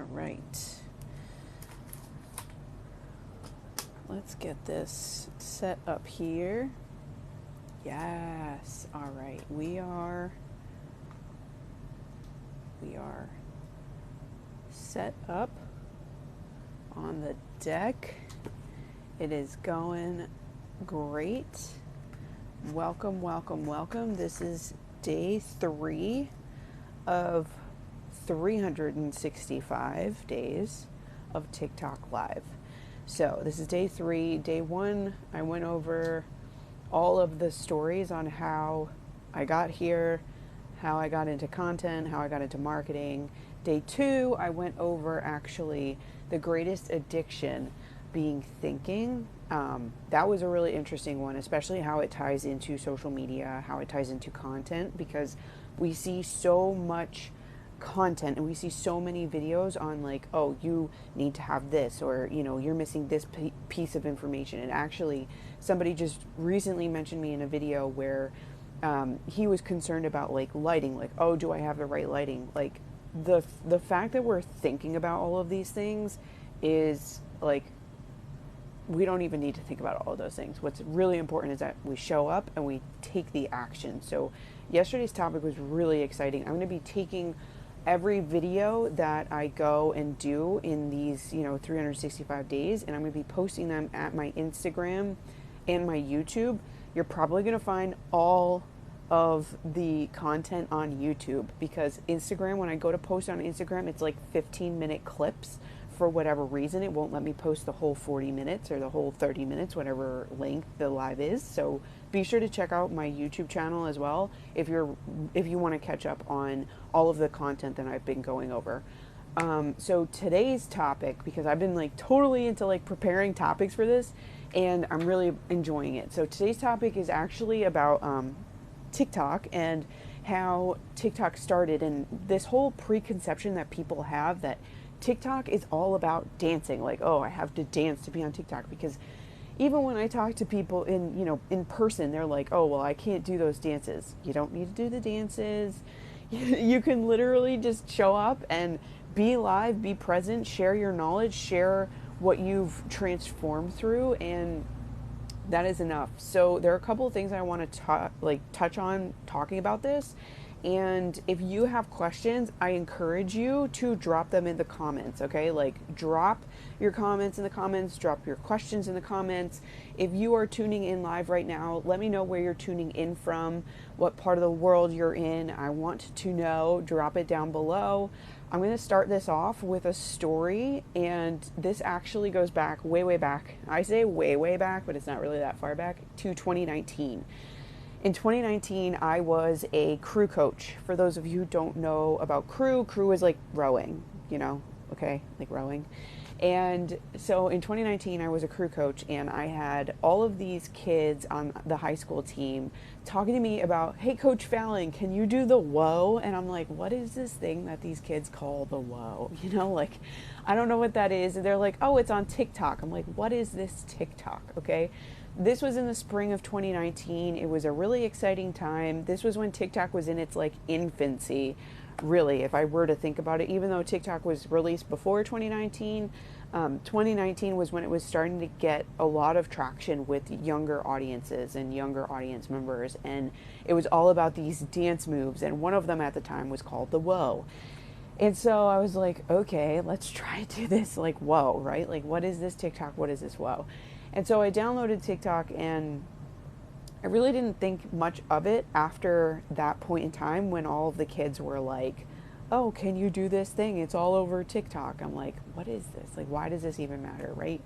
All right. Let's get this set up here. Yes. All right. We are set up on the deck. It is going great. Welcome, welcome, welcome. This is day 3 of 365 days of TikTok Live. So this is day 3. Day 1, I went over all of the stories on how I got here, how I got into content, how I got into marketing. Day 2, I went over actually the greatest addiction being thinking. That was a really interesting one, especially how it ties into social media, how it ties into content, because we see so much content and we see so many videos on like, oh, you need to have this, or you're missing this piece of information. And actually somebody just recently mentioned me in a video where he was concerned about like lighting, like, oh, do I have the right lighting? Like the fact that we're thinking about all of these things is like, we don't even need to think about all of those things. What's really important is that we show up and we take the action. So yesterday's topic was really exciting. I'm going to be taking every video that I go and do in these 365 days, and I'm going to be posting them at my Instagram and my YouTube. You're probably going to find all of the content on YouTube, because Instagram, when I go to post on Instagram, it's like 15-minute clips. For whatever reason, it won't let me post the whole 40 minutes or the whole 30 minutes, whatever length the live is. So be sure to check out my YouTube channel as well if you want to catch up on all of the content that I've been going over. So today's topic, because I've been like totally into like preparing topics for this, and I'm really enjoying it. So today's topic is actually about TikTok and how TikTok started, and this whole preconception that people have that TikTok is all about dancing. Like, oh, I have to dance to be on TikTok. Because even when I talk to people in person, they're like, oh, well, I can't do those dances. You don't need to do the dances. You can literally just show up and be live, be present, share your knowledge, share what you've transformed through, and that is enough. So there are a couple of things I want to touch on talking about this. And if you have questions, I encourage you to drop them in the comments, okay? Like, drop your comments in the comments, drop your questions in the comments. If you are tuning in live right now, let me know where you're tuning in from, what part of the world you're in. I want to know. Drop it down below. I'm going to start this off with a story, and this actually goes back, way, way back. I say way, way back, but it's not really that far back, to 2019. In 2019, I was a crew coach. For those of you who don't know about crew is like rowing, okay, like rowing. And so in 2019, I was a crew coach, and I had all of these kids on the high school team talking to me about, hey, Coach Fallon, can you do the whoa? And I'm like, what is this thing that these kids call the whoa? Like, I don't know what that is. And they're like, oh, it's on TikTok. I'm like, what is this TikTok? Okay. This was in the spring of 2019. It was a really exciting time. This was when TikTok was in its like infancy, really, if I were to think about it. Even though TikTok was released before 2019, 2019 was when it was starting to get a lot of traction with younger audiences and younger audience members. And it was all about these dance moves. And one of them at the time was called the whoa. And so I was like, okay, let's try to do this like whoa, right? Like, what is this TikTok? What is this whoa? And so I downloaded TikTok, and I really didn't think much of it after that point in time, when all of the kids were like, oh, can you do this thing? It's all over TikTok. I'm like, what is this? Like, why does this even matter, right?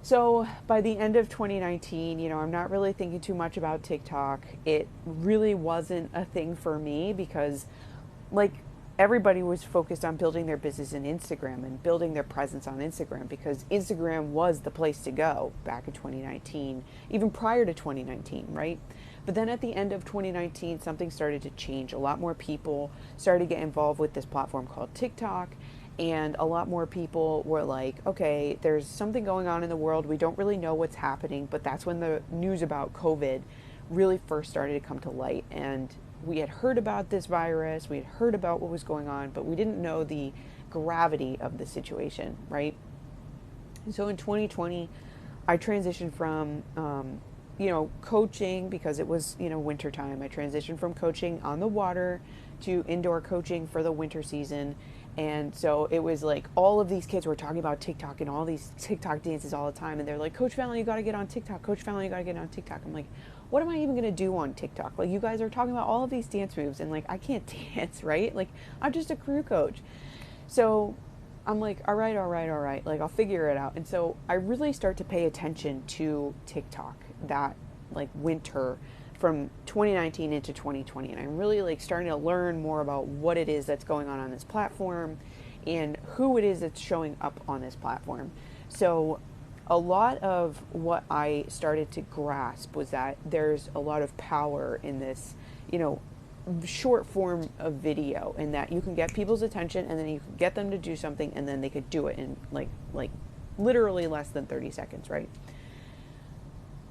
So by the end of 2019, I'm not really thinking too much about TikTok. It really wasn't a thing for me, because like, everybody was focused on building their business in Instagram and building their presence on Instagram, because Instagram was the place to go back in 2019, even prior to 2019, right? But then at the end of 2019, something started to change. A lot more people started to get involved with this platform called TikTok, and a lot more people were like, okay, there's something going on in the world. We don't really know what's happening, but that's when the news about COVID really first started to come to light. And we had heard about this virus, we had heard about what was going on, but we didn't know the gravity of the situation, right? And so in 2020, I transitioned from, coaching because it was, wintertime. I transitioned from coaching on the water to indoor coaching for the winter season. And so it was like all of these kids were talking about TikTok and all these TikTok dances all the time. And they're like, Coach Fallon, you got to get on TikTok. Coach Fallon, you got to get on TikTok. I'm like, what am I even going to do on TikTok? Like, you guys are talking about all of these dance moves and like, I can't dance, right? Like, I'm just a crew coach. So I'm like, all right. Like, I'll figure it out. And so I really start to pay attention to TikTok that like winter from 2019 into 2020. And I'm really like starting to learn more about what it is that's going on this platform and who it is that's showing up on this platform. So a lot of what I started to grasp was that there's a lot of power in this, short form of video, and that you can get people's attention and then you can get them to do something and then they could do it in like literally less than 30 seconds, right?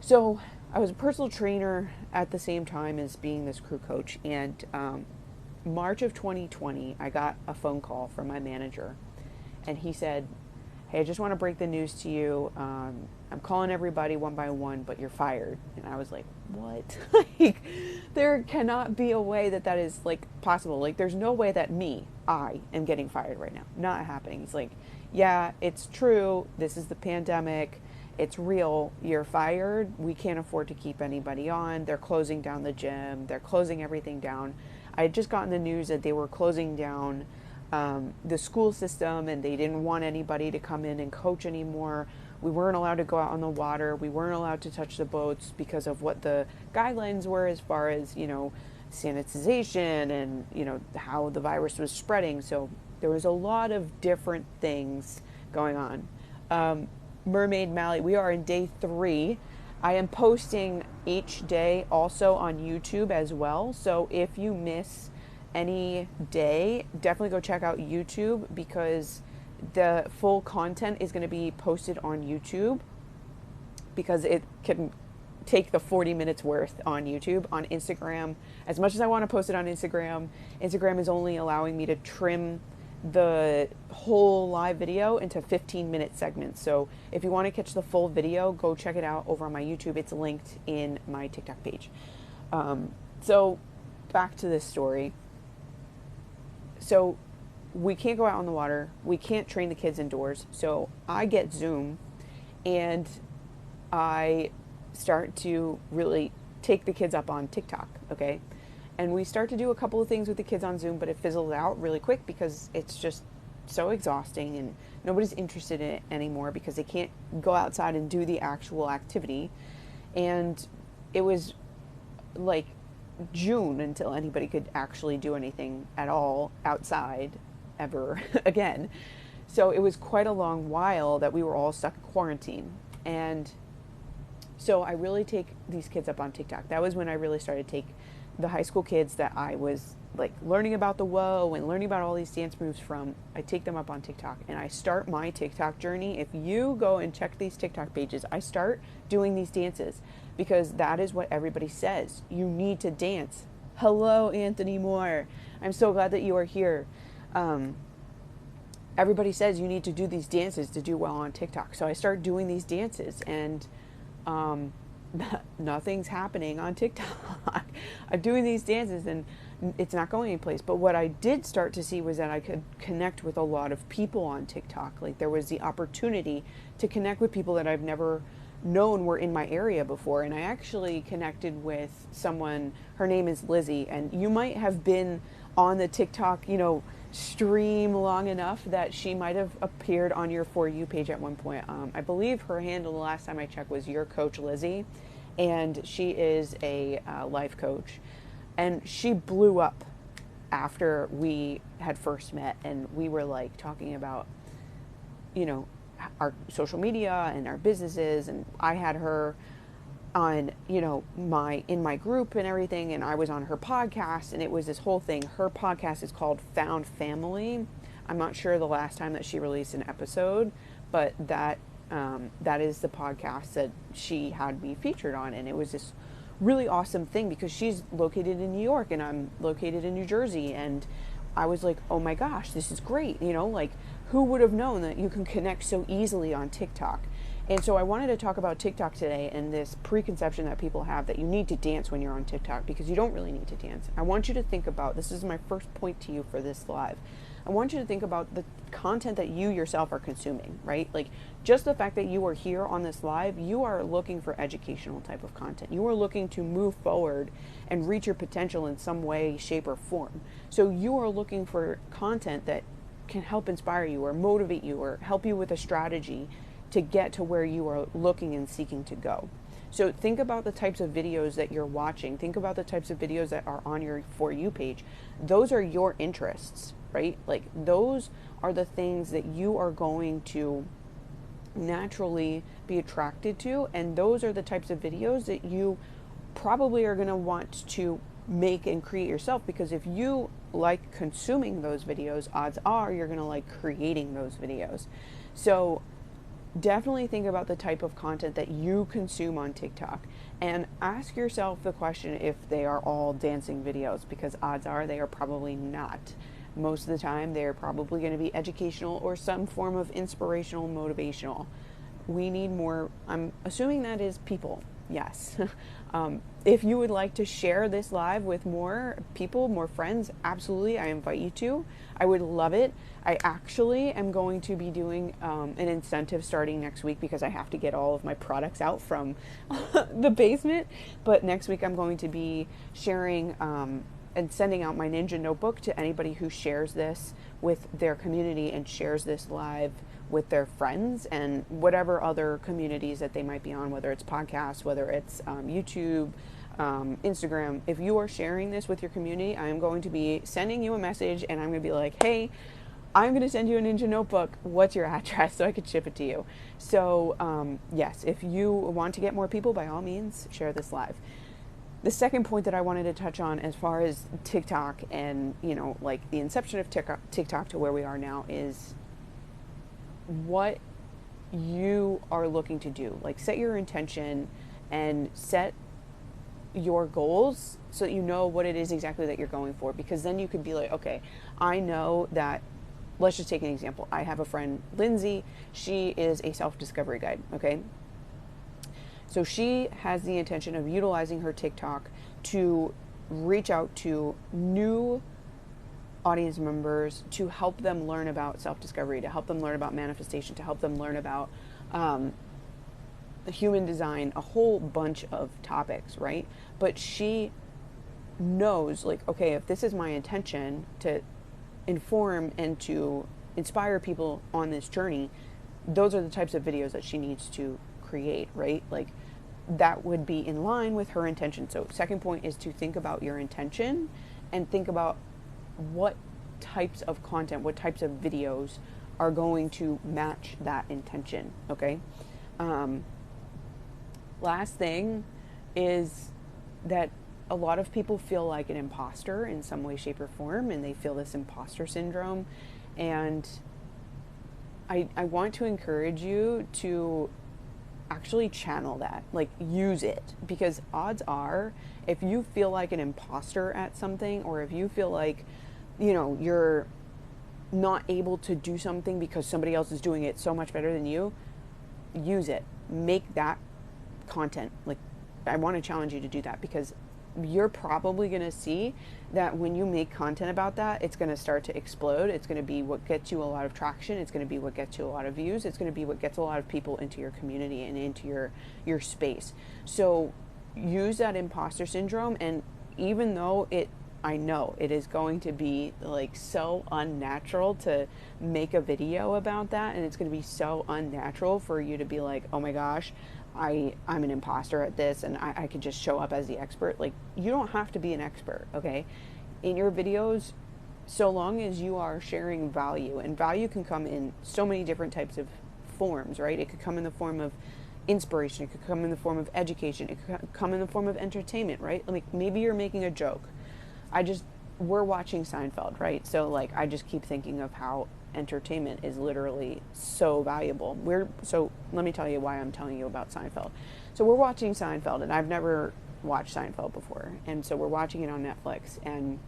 So I was a personal trainer at the same time as being this crew coach, and March of 2020, I got a phone call from my manager, and he said, hey, I just want to break the news to you. I'm calling everybody one by one, but you're fired. And I was like, what? Like, there cannot be a way that is like possible. Like, there's no way that I am getting fired right now. Not happening. He's like, yeah, it's true. This is the pandemic. It's real. You're fired. We can't afford to keep anybody on. They're closing down the gym. They're closing everything down. I had just gotten the news that they were closing down the school system, and they didn't want anybody to come in and coach anymore. We weren't allowed to go out on the water. We weren't allowed to touch the boats because of what the guidelines were as far as, sanitization and, how the virus was spreading. So there was a lot of different things going on. Mermaid Mally, we are in day 3. I am posting each day also on YouTube as well. So if you miss any day, definitely go check out YouTube, because the full content is going to be posted on YouTube, because it can take the 40 minutes worth on YouTube. On Instagram, as much as I want to post it on Instagram is only allowing me to trim the whole live video into 15-minute segments. So if you want to catch the full video, go check it out over on my YouTube. It's linked in my TikTok page. So back to this story. So we can't go out on the water. We can't train the kids indoors. So I get Zoom and I start to really take the kids up on TikTok, okay? And we start to do a couple of things with the kids on Zoom, but it fizzles out really quick because it's just so exhausting and nobody's interested in it anymore because they can't go outside and do the actual activity. And it was like June until anybody could actually do anything at all outside ever again. So it was quite a long while that we were all stuck in quarantine. And so I really take these kids up on TikTok. That was when I really started to take the high school kids that I was like learning about the Whoa and learning about all these dance moves from. I take them up on TikTok and I start my TikTok journey. If you go and check these TikTok pages, I start doing these dances because that is what everybody says. You need to dance. Hello, Anthony Moore. I'm so glad that you are here. Everybody says you need to do these dances to do well on TikTok. So I start doing these dances and nothing's happening on TikTok. I'm doing these dances and it's not going anyplace. But what I did start to see was that I could connect with a lot of people on TikTok. Like there was the opportunity to connect with people that I've never known were in my area before. And I actually connected with someone, her name is Lizzie, and you might have been on the TikTok, stream long enough that she might have appeared on your For You page at one point. I believe her handle the last time I checked was Your Coach Lizzie, and she is a life coach. And she blew up after we had first met, and we were like talking about, our social media and our businesses, and I had her on, in my group and everything, and I was on her podcast, and it was this whole thing. Her podcast is called Found Family. I'm not sure the last time that she released an episode, but that is the podcast that she had me featured on, and it was this really awesome thing because she's located in New York and I'm located in New Jersey, and I was like, oh my gosh, this is great. You know, like, who would have known that you can connect so easily on TikTok? And so I wanted to talk about TikTok today and this preconception that people have that you need to dance when you're on TikTok, because you don't really need to dance. I want you to think about, this is my first point to you for this live. I want you to think about the content that you yourself are consuming, right? Like, just the fact that you are here on this live, you are looking for educational type of content. You are looking to move forward and reach your potential in some way, shape, or form. So you are looking for content that can help inspire you or motivate you or help you with a strategy to get to where you are looking and seeking to go. So think about the types of videos that you're watching. Think about the types of videos that are on your For You page. Those are your interests, right? Like, those are the things that you are going to naturally be attracted to, and those are the types of videos that you probably are going to want to make and create yourself, because if you like consuming those videos, odds are you're going to like creating those videos. So definitely think about the type of content that you consume on TikTok and ask yourself the question if they are all dancing videos, because odds are they are probably not. Most of the time, they're probably going to be educational or some form of inspirational, motivational. We need more. I'm assuming that is people. Yes. If you would like to share this live with more people, more friends, absolutely, I invite you to. I would love it. I actually am going to be doing an incentive starting next week, because I have to get all of my products out from the basement. But next week I'm going to be sharing and sending out my Ninja Notebook to anybody who shares this with their community and shares this live with their friends and whatever other communities that they might be on, whether it's podcasts, whether it's YouTube, Instagram. If you are sharing this with your community, I am going to be sending you a message, and I'm going to be like, hey, I'm going to send you a Ninja Notebook. What's your address so I could ship it to you? So yes, if you want to get more people, by all means, share this live. The second point that I wanted to touch on as far as TikTok and, you know, like the inception of TikTok to where we are now is what you are looking to do. Like, set your intention and set your goals so that you know what it is exactly that you're going for, because then you could be like, okay, I know that, let's just take an example. I have a friend, Lindsay. She is a self-discovery guide, okay? So she has the intention of utilizing her TikTok to reach out to new audience members, to help them learn about self-discovery, to help them learn about manifestation, to help them learn about human design, a whole bunch of topics, right? But she knows, like, okay, if this is my intention to inform and to inspire people on this journey, those are the types of videos that she needs to create, right? Like, that would be in line with her intention. So second point is to think about your intention and think about what types of content, what types of videos are going to match that intention, okay? Last thing is that a lot of people feel like an imposter in some way, shape, or form, and they feel this imposter syndrome. And I want to encourage you to actually channel that, like, use it, because odds are, if you feel like an imposter at something, or if you feel like, you know, you're not able to do something because somebody else is doing it so much better than you, use it. Make that content. Like, I want to challenge you to do that, because you're probably going to see that when you make content about that, it's going to start to explode. It's going to be what gets you a lot of traction. It's going to be what gets you a lot of views. It's going to be what gets a lot of people into your community and into your space. So use that imposter syndrome. And even though I know it is going to be like so unnatural to make a video about that, and it's going to be so unnatural for you to be like, oh my gosh, I'm an imposter at this, and I could just show up as the expert. Like, you don't have to be an expert, okay? In your videos, so long as you are sharing value, and value can come in so many different types of forms, right? It could come in the form of inspiration. It could come in the form of education. It could come in the form of entertainment, right? Like, maybe you're making a joke. We're watching Seinfeld, right? So, like, I just keep thinking of how entertainment is literally so valuable. So let me tell you why I'm telling you about Seinfeld. So we're watching Seinfeld, and I've never watched Seinfeld before, and so we're watching it on Netflix, and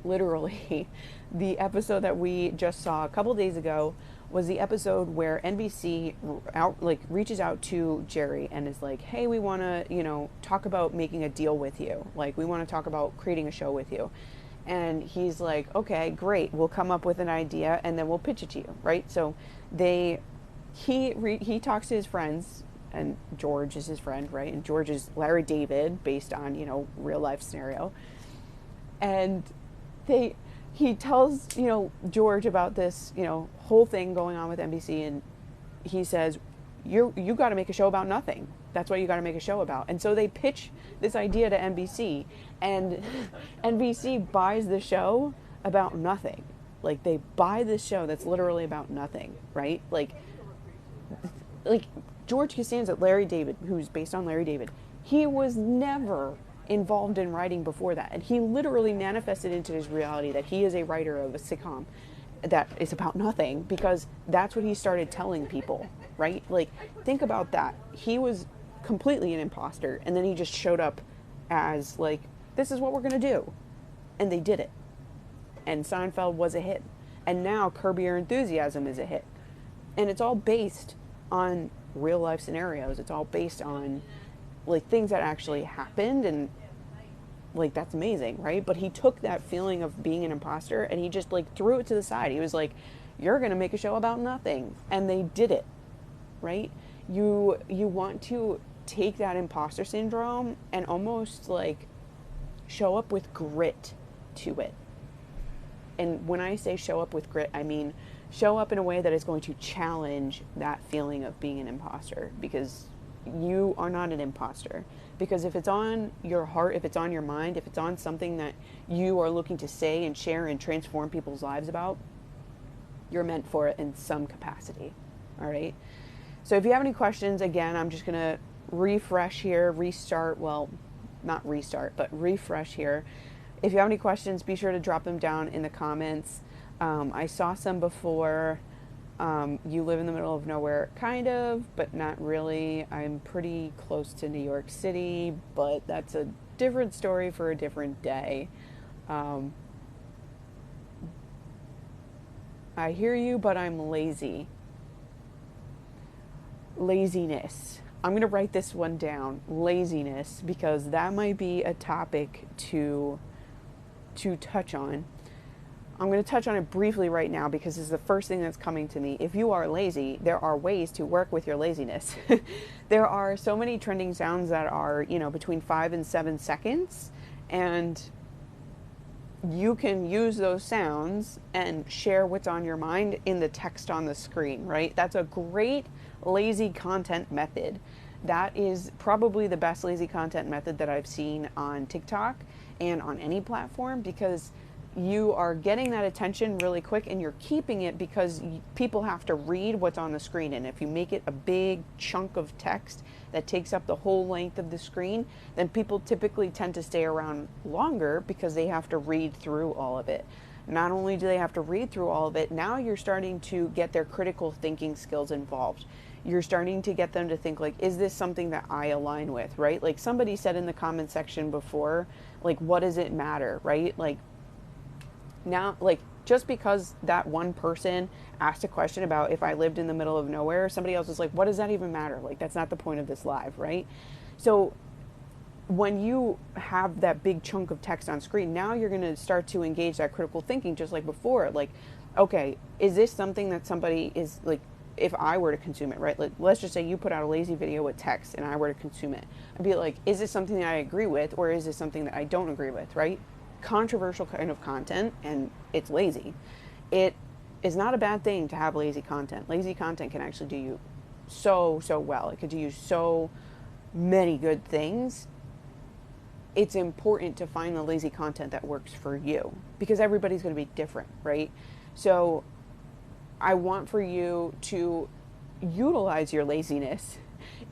literally, the episode that we just saw a couple days ago was the episode where NBC reaches out to Jerry and is like, hey, we want to, talk about making a deal with you. Like, we want to talk about creating a show with you. And he's like, okay, great. We'll come up with an idea and then we'll pitch it to you, right? So he talks to his friends, and George is his friend, right? And George is Larry David based on, real life scenario. And he tells, George about this, whole thing going on with NBC, and he says, you got to make a show about nothing. That's what you got to make a show about. And so they pitch this idea to NBC, and NBC buys the show about nothing. Like, they buy this show that's literally about nothing, right? Like George Costanza, Larry David, who's based on Larry David, he was never involved in writing before that. And he literally manifested into his reality that he is a writer of a sitcom that is about nothing, because that's what he started telling people, right? Like, think about that. He was completely an imposter, and then he just showed up as like, this is what we're going to do. And they did it. And Seinfeld was a hit. And now Curb Your Enthusiasm is a hit. And it's all based on real life scenarios. It's all based on like things that actually happened, and like, that's amazing, right? But he took that feeling of being an imposter and he just like threw it to the side. He was like, you're going to make a show about nothing. And they did it, right? You want to take that imposter syndrome and almost like show up with grit to it. And when I say show up with grit, I mean show up in a way that is going to challenge that feeling of being an imposter, because you are not an imposter. Because if it's on your heart, if it's on your mind, if it's on something that you are looking to say and share and transform people's lives about, you're meant for it in some capacity. All right. So if you have any questions, again, I'm just going to refresh here, restart. Well, not restart, but refresh here. If you have any questions, be sure to drop them down in the comments. I saw some before. You live in the middle of nowhere, kind of, but not really. I'm pretty close to New York City, but that's a different story for a different day. I hear you, but I'm lazy. Laziness. I'm going to write this one down. Laziness, because that might be a topic to touch on. I'm going to touch on it briefly right now because this is the first thing that's coming to me. If you are lazy, there are ways to work with your laziness. There are so many trending sounds that are, between 5 and 7 seconds, and you can use those sounds and share what's on your mind in the text on the screen, right? That's a great lazy content method. That is probably the best lazy content method that I've seen on TikTok and on any platform, because you are getting that attention really quick and you're keeping it because people have to read what's on the screen. And if you make it a big chunk of text that takes up the whole length of the screen, then people typically tend to stay around longer because they have to read through all of it. Not only do they have to read through all of it, now you're starting to get their critical thinking skills involved. You're starting to get them to think like, is this something that I align with, right? Like somebody said in the comment section before, like, what does it matter, right? Like, now, like, just because that one person asked a question about if I lived in the middle of nowhere, somebody else was like, what does that even matter? Like, that's not the point of this live, right? So when you have that big chunk of text on screen, now you're going to start to engage that critical thinking just like before. Like, okay, is this something that somebody is like, if I were to consume it, right? Like, let's just say you put out a lazy video with text and I were to consume it. I'd be like, is this something that I agree with, or is this something that I don't agree with, right? Controversial kind of content, and it's lazy. It is not a bad thing to have lazy content. Lazy content can actually do you so well. It could do you so many good things. It's important to find the lazy content that works for you, because everybody's going to be different, right? So I want for you to utilize your laziness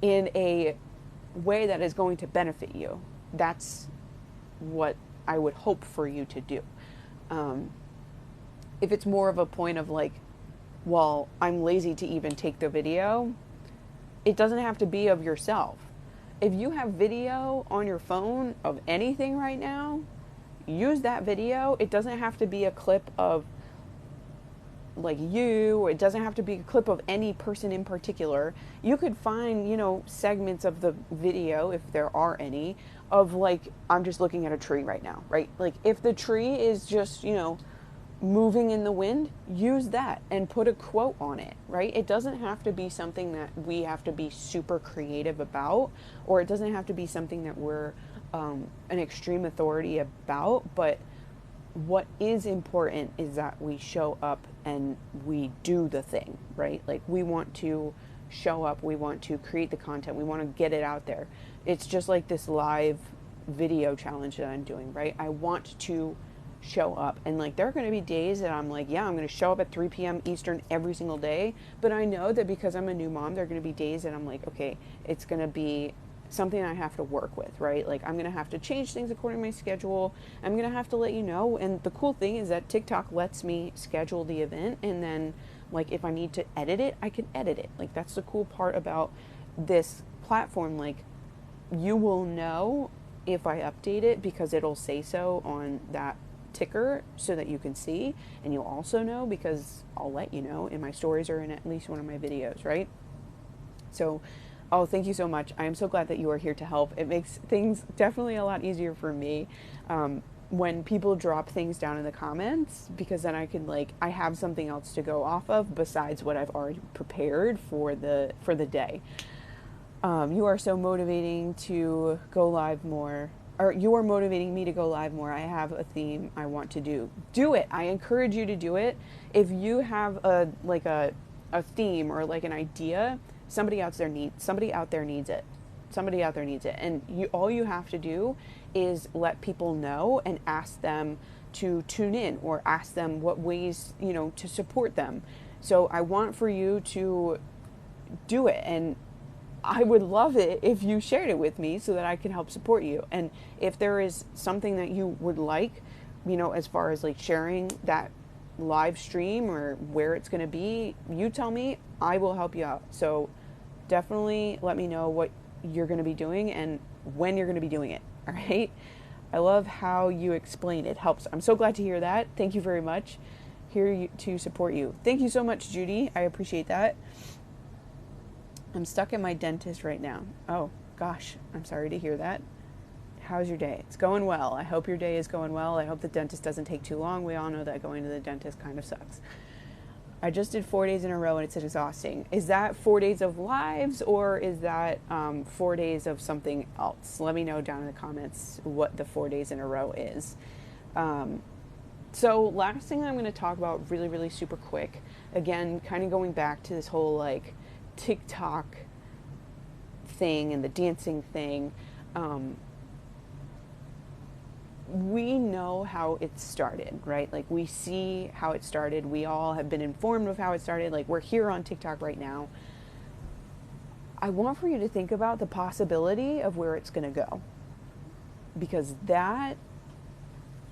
in a way that is going to benefit you. That's what I would hope for you to do. If it's more of a point of like, well, I'm lazy to even take the video, it doesn't have to be of yourself. If you have video on your phone of anything right now, use that video. It doesn't have to be a clip of like you, or it doesn't have to be a clip of any person in particular. You could find, segments of the video, if there are any, of like, I'm just looking at a tree right now, right? Like if the tree is just, moving in the wind, use that and put a quote on it, right? It doesn't have to be something that we have to be super creative about, or it doesn't have to be something that we're an extreme authority about, but what is important is that we show up and we do the thing, right? Like we want to show up, we want to create the content, we want to get it out there. It's just like this live video challenge that I'm doing, right? I want to show up, and like there are going to be days that I'm like, yeah, I'm going to show up at 3 p.m. Eastern every single day, but I know that because I'm a new mom, there are going to be days that I'm like, okay, it's going to be something I have to work with, right? Like I'm going to have to change things according to my schedule. I'm going to have to let you know. And the cool thing is that TikTok lets me schedule the event, and then like if I need to edit it, I can edit it. Like that's the cool part about this platform. Like you will know if I update it because it'll say so on that ticker so that you can see, and you'll also know because I'll let you know in my stories or in at least one of my videos, right? So thank you so much. I am so glad that you are here to help. It makes things definitely a lot easier for me when people drop things down in the comments, because then I can I have something else to go off of besides what I've already prepared for the day. You are so motivating to go live more, or you are motivating me to go live more. I have a theme I want to do. Do it. I encourage you to do it. If you have a theme or like an idea, somebody out there needs it. Somebody out there needs it. And all you have to do is let people know and ask them to tune in, or ask them what ways, to support them. So I want for you to do it, and I would love it if you shared it with me so that I can help support you. And if there is something that you would like, as far as like sharing that live stream or where it's going to be, you tell me, I will help you out. So definitely let me know what you're going to be doing and when you're going to be doing it. All right. I love how you explain it. Helps. I'm so glad to hear that. Thank you very much. Here to support you. Thank you so much, Judy. I appreciate that. I'm stuck at my dentist right now. Oh, gosh. I'm sorry to hear that. How's your day? It's going well. I hope your day is going well. I hope the dentist doesn't take too long. We all know that going to the dentist kind of sucks. I just did 4 days in a row and it's exhausting. Is that 4 days of lives, or is that 4 days of something else? Let me know down in the comments what the 4 days in a row is. So last thing I'm going to talk about really, really super quick. Again, kind of going back to this whole like TikTok thing and the dancing thing. We know how it started, right? Like we see how it started. We all have been informed of how it started. Like we're here on TikTok right now. I want for you to think about the possibility of where it's going to go, because that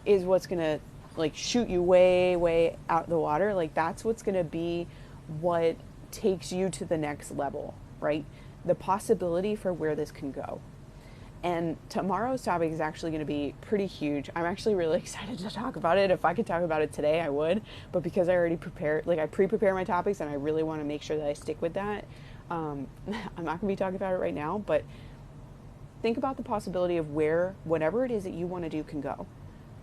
is what's going to like shoot you way, way out the water. Like that's what's going to be what takes you to the next level, right? The possibility for where this can go. And tomorrow's topic is actually going to be pretty huge. I'm actually really excited to talk about it. If I could talk about it today, I would. But because I already prepared, like I pre-prepare my topics, and I really want to make sure that I stick with that, I'm not going to be talking about it right now. But think about the possibility of where whatever it is that you want to do can go.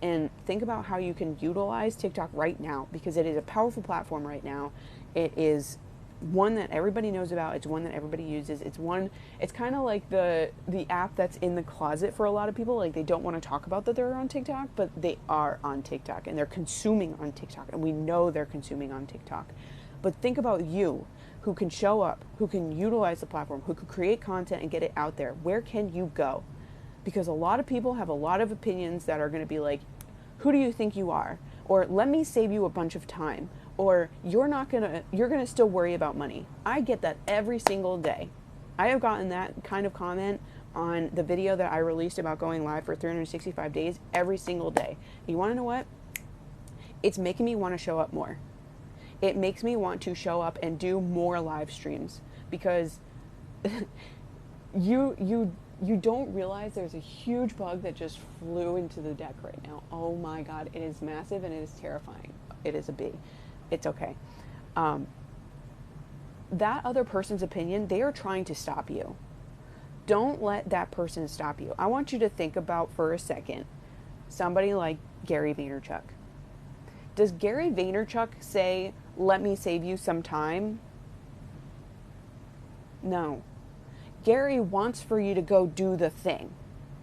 And think about how you can utilize TikTok right now, because it is a powerful platform right now. It is one that everybody knows about. It's one that everybody uses. It's kind of like the app that's in the closet for a lot of people. Like they don't want to talk about that they're on TikTok, but they are on TikTok and they're consuming on TikTok, and we know they're consuming on TikTok. But think about you, who can show up, who can utilize the platform, who could create content and get it out there. Where can you go? Because a lot of people have a lot of opinions that are going to be like, who do you think you are? Or let me save you a bunch of time. Or you're going to still worry about money. I get that every single day. I have gotten that kind of comment on the video that I released about going live for 365 days every single day. You want to know what? It's making me want to show up more. It makes me want to show up and do more live streams, because you You don't realize there's a huge bug that just flew into the deck right now. Oh my God, it is massive and it is terrifying. It is a bee. It's okay. That other person's opinion, they are trying to stop you. Don't let that person stop you. I want you to think about for a second somebody like Gary Vaynerchuk. Does Gary Vaynerchuk say, let me save you some time? No. Gary wants for you to go do the thing,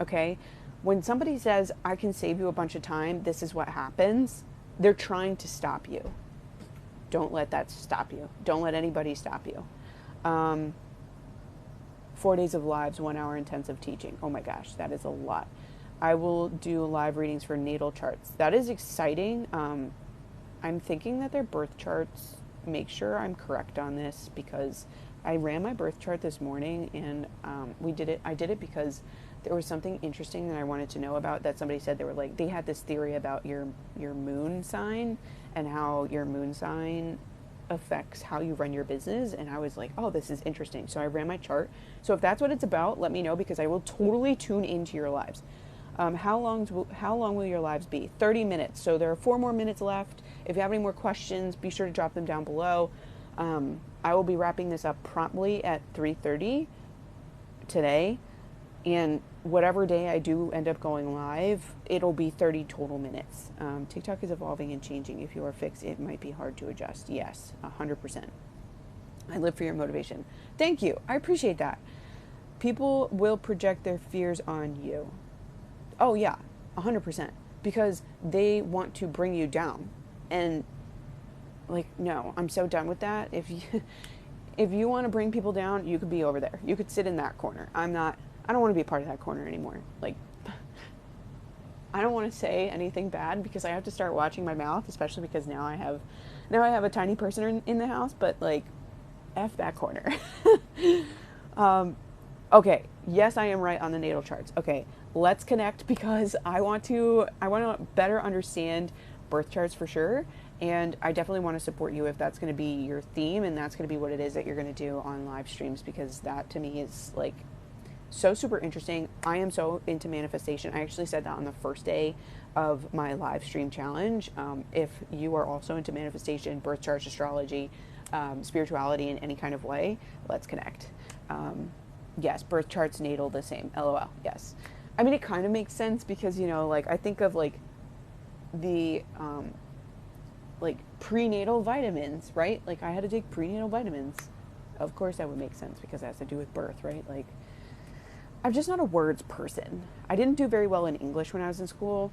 okay? When somebody says, I can save you a bunch of time, this is what happens, they're trying to stop you. Don't let that stop you. Don't let anybody stop you. 4 days of lives, 1 hour intensive teaching. Oh my gosh, that is a lot. I will do live readings for natal charts. That is exciting. I'm thinking that their birth charts, make sure I'm correct on this, because I ran my birth chart this morning, and I did it because there was something interesting that I wanted to know about, that somebody said. They had this theory about your moon sign and how your moon sign affects how you run your business, and I was like, oh, this is interesting. So I ran my chart. So if that's what it's about, let me know, because I will totally tune into your lives. How long will your lives be? 30 minutes. So there are 4 more minutes left. If you have any more questions, be sure to drop them down below. I will be wrapping this up promptly at 3:30 today, and whatever day I do end up going live, it'll be 30 total minutes. TikTok is evolving and changing. If you are fixed, it might be hard to adjust. Yes, 100%. I live for your motivation. Thank you. I appreciate that. People will project their fears on you. Oh yeah, 100%. Because they want to bring you down. And no, I'm so done with that. If you want to bring people down, you could be over there. You could sit in that corner. I don't want to be a part of that corner anymore. I don't want to say anything bad because I have to start watching my mouth, especially because now I have a tiny person in the house, but F that corner. Okay. Yes, I am right on the natal charts. Okay. Let's connect, because I want to better understand birth charts for sure. And I definitely want to support you if that's going to be your theme and that's going to be what it is that you're going to do on live streams, because that to me is so super interesting. I am so into manifestation. I actually said that on the first day of my live stream challenge. If you are also into manifestation, birth charts, astrology, spirituality in any kind of way, let's connect. Yes, birth charts, natal, the same. LOL. Yes. I mean, it kind of makes sense because, I think of the prenatal vitamins, right? I had to take prenatal vitamins. Of course that would make sense because it has to do with birth, right? I'm just not a words person. I didn't do very well in English when I was in school.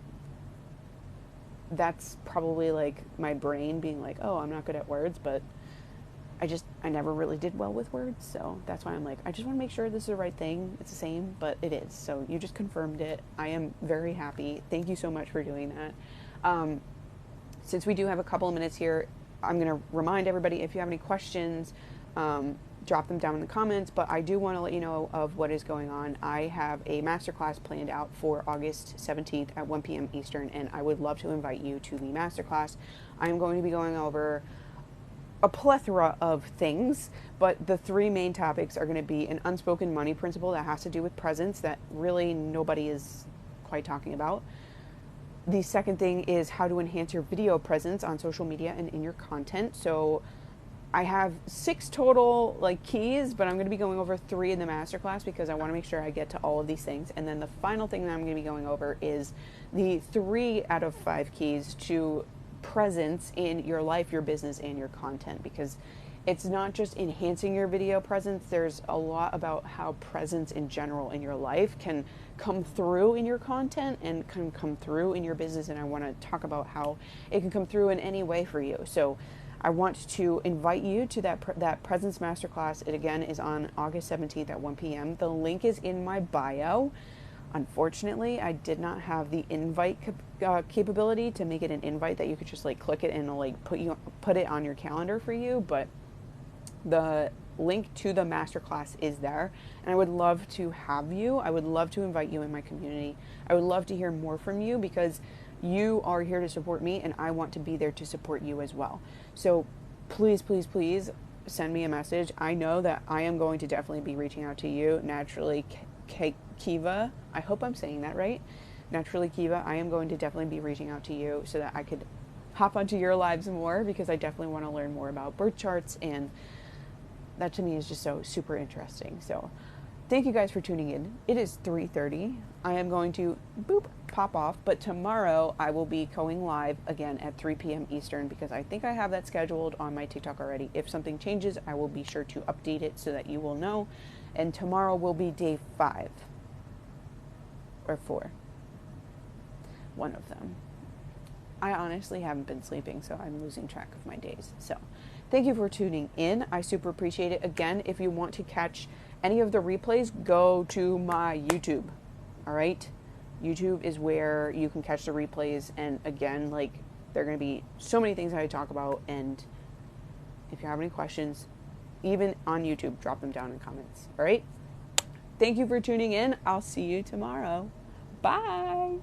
That's probably my brain being oh, I'm not good at words, but I never really did well with words. So that's why I'm I just want to make sure this is the right thing. It's the same, but it is. So you just confirmed it. I am very happy. Thank you so much for doing that. Since we do have a couple of minutes here, I'm going to remind everybody, if you have any questions, drop them down in the comments, but I do want to let you know of what is going on. I have a masterclass planned out for August 17th at 1 p.m. Eastern, and I would love to invite you to the masterclass. I'm going to be going over a plethora of things, but the 3 main topics are going to be an unspoken money principle that has to do with presence that really nobody is quite talking about. The second thing is how to enhance your video presence on social media and in your content. So I have 6 total keys, but I'm going to be going over 3 in the masterclass because I want to make sure I get to all of these things. And then the final thing that I'm going to be going over is the 3 out of 5 keys to presence in your life, your business, and your content, because it's not just enhancing your video presence. There's a lot about how presence in general in your life can come through in your content and can come through in your business, and I want to talk about how it can come through in any way for you. So I want to invite you to that Presence Masterclass. It again is on August 17th at 1 p.m. The link is in my bio. Unfortunately, I did not have the invite capability to make it an invite that you could just click it and put it on your calendar for you, but the link to the masterclass is there, and I would love to have you. I would love to invite you in my community. I would love to hear more from you because you are here to support me, and I want to be there to support you as well. So please, please, please send me a message. I know that I am going to definitely be reaching out to you. Naturally, Kiva. I hope I'm saying that right. Naturally Kiva, I am going to definitely be reaching out to you so that I could hop onto your lives more, because I definitely want to learn more about birth charts, and that to me is just so super interesting. So thank you guys for tuning in. It is 3:30. I am going to pop off, but tomorrow I will be going live again at 3 p.m. Eastern, because I think I have that scheduled on my TikTok already. If something changes, I will be sure to update it so that you will know. And tomorrow will be day 5 or 4. One of them. I honestly haven't been sleeping, so I'm losing track of my days. So thank you for tuning in. I super appreciate it. Again, if you want to catch any of the replays, go to my YouTube. All right? YouTube is where you can catch the replays. And again, like, there are going to be so many things that I talk about. And if you have any questions, even on YouTube, drop them down in comments. All right? Thank you for tuning in. I'll see you tomorrow. Bye.